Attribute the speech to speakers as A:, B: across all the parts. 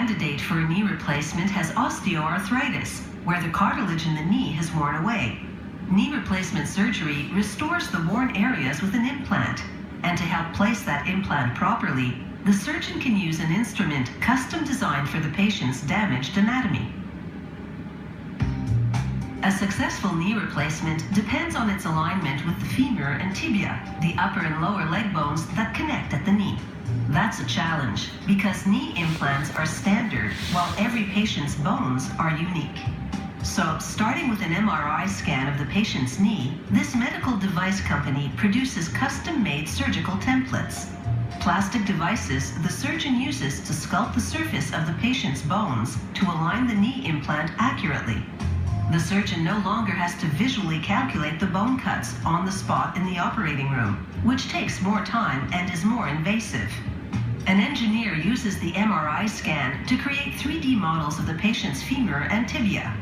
A: candidate for a knee replacement has osteoarthritis, where the cartilage in the knee has worn away. Knee replacement surgery restores the worn areas with an implant, and to help place that implant properly, the surgeon can use an instrument custom designed for the patient's damaged anatomy. A successful knee replacement depends on its alignment with the femur and tibia, the upper and lower leg bones that connect at the knee. That's a challenge, because knee implants are standard, while every patient's bones are unique. So, starting with an MRI scan of the patient's knee, this medical device company produces custom-made surgical templates. Plastic devices the surgeon uses to sculpt the surface of the patient's bones to align the knee implant accurately. The surgeon no longer has to visually calculate the bone cuts on the spot in the operating room, which takes more time and is more invasive. An engineer uses the MRI scan to create 3D models of the patient's femur and tibia.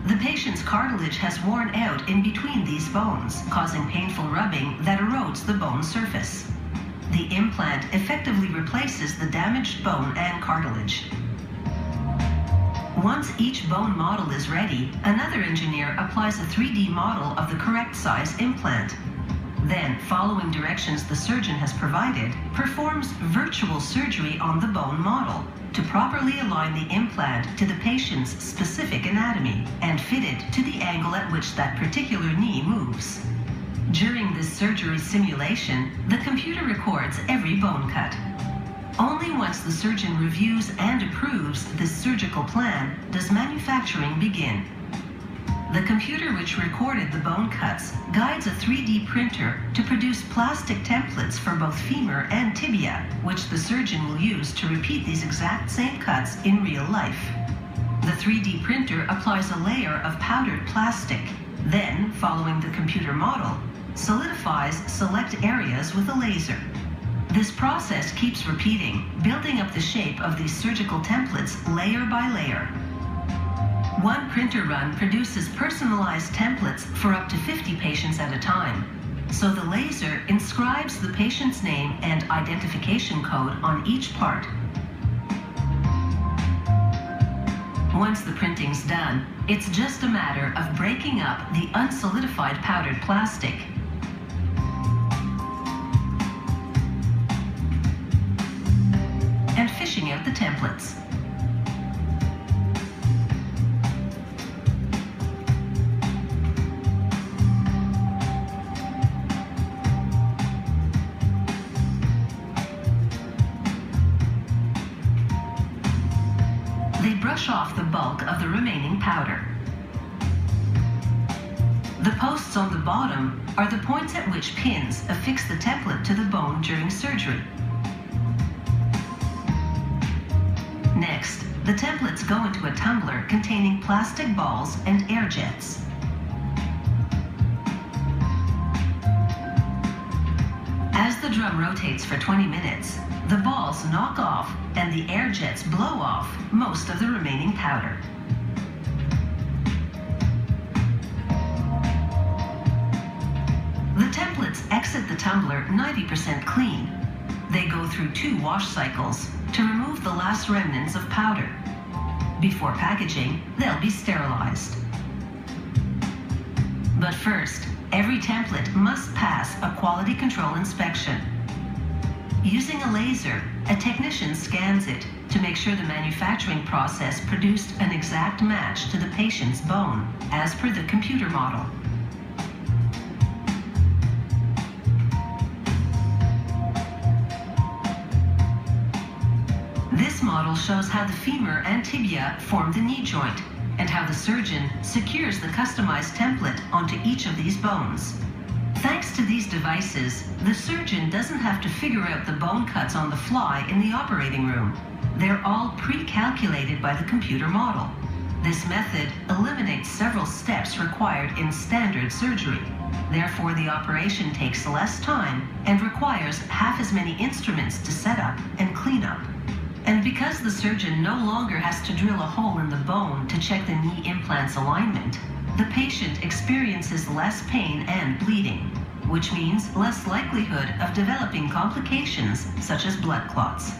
A: The patient's cartilage has worn out in between these bones, causing painful rubbing that erodes the bone surface. The implant effectively replaces the damaged bone and cartilage. Once each bone model is ready, another engineer applies a 3D model of the correct size implant. Then, following directions the surgeon has provided, performs virtual surgery on the bone model to properly align the implant to the patient's specific anatomy and fit it to the angle at which that particular knee moves. During this surgery simulation, the computer records every bone cut. Only once the surgeon reviews and approves this surgical plan does manufacturing begin. The computer which recorded the bone cuts guides a 3D printer to produce plastic templates for both femur and tibia, which the surgeon will use to repeat these exact same cuts in real life. The 3D printer applies a layer of powdered plastic, then, following the computer model, solidifies select areas with a laser. This process keeps repeating, building up the shape of these surgical templates layer by layer. One printer run produces personalized templates for up to 50 patients at a time. So the laser inscribes the patient's name and identification code on each part. Once the printing's done, it's just a matter of breaking up the unsolidified powdered plastic. And fishing out the templates. They brush off the bulk of the remaining powder. The posts on the bottom are the points at which pins affix the template to the bone during surgery. Next, the templates go into a tumbler containing plastic balls and air jets. As the drum rotates for 20 minutes, the balls knock off and the air jets blow off most of the remaining powder. The templates exit the tumbler 90% clean. They go through 2 wash cycles to remove the last remnants of powder. Before packaging, they'll be sterilized. But first, every template must pass a quality control inspection. Using a laser, a technician scans it to make sure the manufacturing process produced an exact match to the patient's bone, as per the computer model. This model shows how the femur and tibia form the knee joint, and how the surgeon secures the customized template onto each of these bones. Thanks to these devices, the surgeon doesn't have to figure out the bone cuts on the fly in the operating room. They're all pre-calculated by the computer model. This method eliminates several steps required in standard surgery. Therefore, the operation takes less time and requires half as many instruments to set up and clean up. And because the surgeon no longer has to drill a hole in the bone to check the knee implant's alignment, the patient experiences less pain and bleeding, which means less likelihood of developing complications such as blood clots.